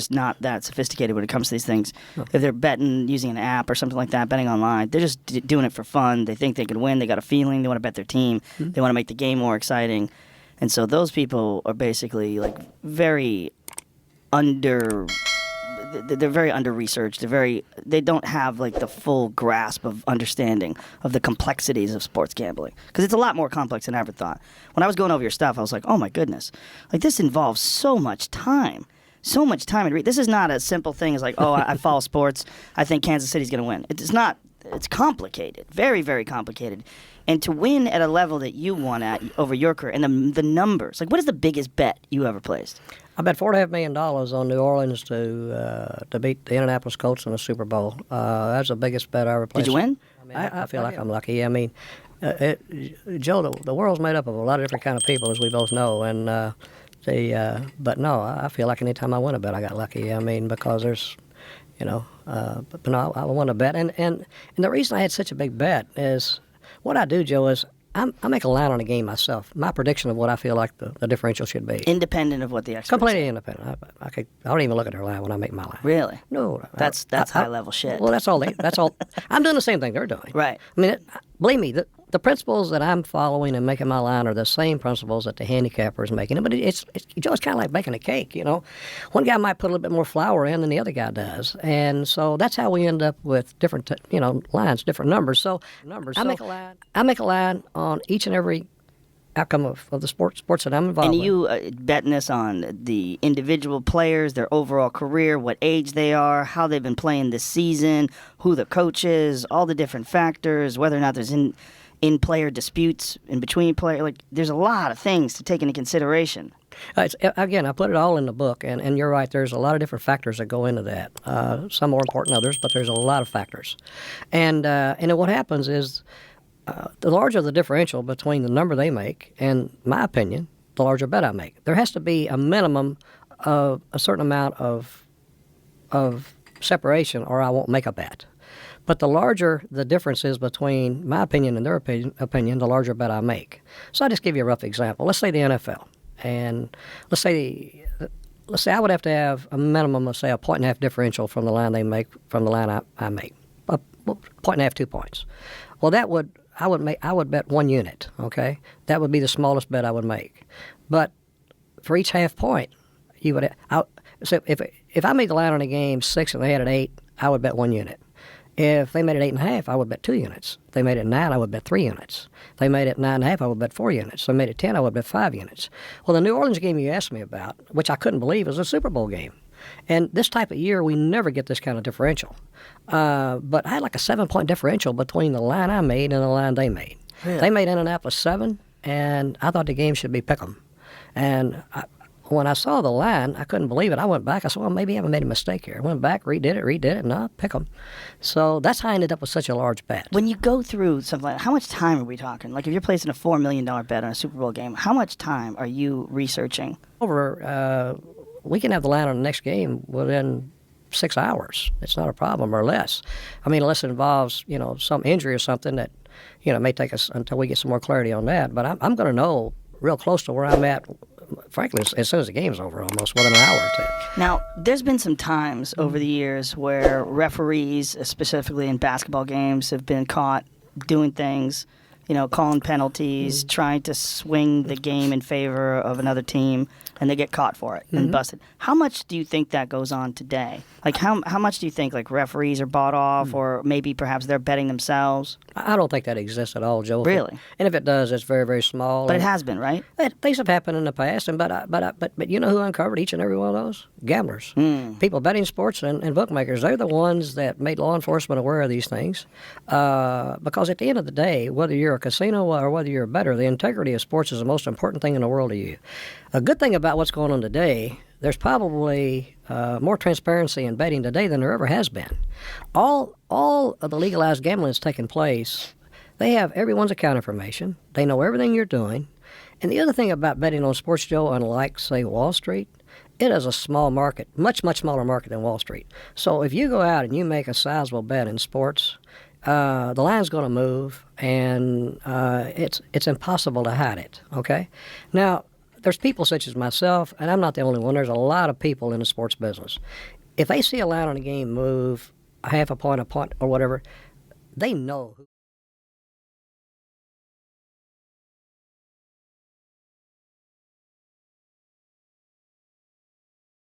just not that sophisticated when it comes to these things. If they're betting using an app or something like that, betting online, they're just doing it for fun. They think they can win. They got a feeling. They want to bet their team. They want to make the game more exciting. And so those people are basically like very they're very under-researched. They don't have like the full grasp of understanding of the complexities of sports gambling. Because it's a lot more complex than I ever thought. When I was going over your stuff, I was like, oh my goodness. Like this involves so much time. So much time. This is not a simple thing as like, oh, I follow sports. I think Kansas City's going to win. It's not. It's complicated. Very, very complicated. And to win at a level that you won at over your career, and the numbers. Like, what is the biggest bet you ever placed? I bet $4.5 million on New Orleans to beat the Indianapolis Colts in the Super Bowl. That's the biggest bet I ever placed. Did you win? I feel like I'm lucky. I mean, Joe, the world's made up of a lot of different kind of people, as we both know, and but no, I feel like anytime I win a bet, I got lucky. I mean, because there's, but no, I won a bet, and the reason I had such a big bet is what I do, Joe, is I make a line on a game myself. My prediction of what I feel like the differential should be. Independent of what the experts Completely say. Independent. I don't even look at their line when I make my line. Really? No. That's high level shit. Well, that's all. I'm doing the same thing they're doing. Right. I mean, believe me, the principles that I'm following and making my line are the same principles that the handicapper is making. But it's kind of like baking a cake, One guy might put a little bit more flour in than the other guy does. And so that's how we end up with different, lines, different numbers. So I make a line on each and every outcome of the sports that I'm involved in. with. And you betting this on the individual players, their overall career, what age they are, how they've been playing this season, who the coach is, all the different factors, whether or not there's in-player disputes in between players. Like, there's a lot of things to take into consideration. Again, I put it all in the book, and you're right, there's a lot of different factors that go into that. Some more important than others, but there's a lot of factors. And what happens is the larger the differential between the number they make and my opinion, the larger bet I make. There has to be a minimum of a certain amount of separation, or I won't make a bet. But the larger the difference is between my opinion and their opinion, the larger bet I make. So I'll just give you a rough example. Let's say the NFL. And let's say I would have to have a minimum of, say, a 1.5 differential from the line they make from the line I make. 1.5, 2 points. Well, I would bet 1 unit, okay? That would be the smallest bet I would make. But for each half point, so if I made the line on a game 6 and they had it 8, I would bet 1 unit. If they made it 8.5, I would bet 2 units. If they made it 9, I would bet 3 units. If they made it 9.5, I would bet 4 units. If they made it 10, I would bet 5 units. Well, the New Orleans game you asked me about, which I couldn't believe, was a Super Bowl game. And this type of year, we never get this kind of differential. But I had like a 7-point differential between the line I made and the line they made. Really? They made Indianapolis 7, and I thought the game should be pick 'em. And when I saw the line, I couldn't believe it. I went back. I said, well, maybe I haven't made a mistake here. I went back, redid it. No, pick 'em. So that's how I ended up with such a large bet. When you go through something like that, how much time are we talking? Like if you're placing a $4 million bet on a Super Bowl game, how much time are you researching? We can have the line on the next game within 6 hours. It's not a problem, or less. I mean, unless it involves, some injury or something that, may take us until we get some more clarity on that. But I'm going to know real close to where I'm at, frankly, as soon as the game's over, almost within an hour or two. Now, there's been some times over the years where referees, specifically in basketball games, have been caught doing things, calling penalties, trying to swing the game in favor of another team, and they get caught for it and busted. How much do you think that goes on today? Like, how much do you think, like, referees are bought off, or maybe perhaps they're betting themselves? I don't think that exists at all, Joe. Really? And if it does, it's very, very small. But it has been, right? Things have happened in the past, but you know who uncovered each and every one of those? Gamblers. People betting sports and bookmakers. They're the ones that made law enforcement aware of these things. Because at the end of the day, whether you're a casino or whether you're a bettor, the integrity of sports is the most important thing in the world to you. A good thing about what's going on today, there's probably more transparency in betting today than there ever has been. All of the legalized gambling that's taking place, they have everyone's account information. They know everything you're doing. And the other thing about betting on sports, Joe, unlike, say, Wall Street, it is a small market, much, much smaller market than Wall Street. So if you go out and you make a sizable bet in sports, the line's going to move, and it's impossible to hide it, okay? Now, there's people such as myself, and I'm not the only one. There's a lot of people in the sports business. If they see a line on a game move a half a point, or whatever, they know.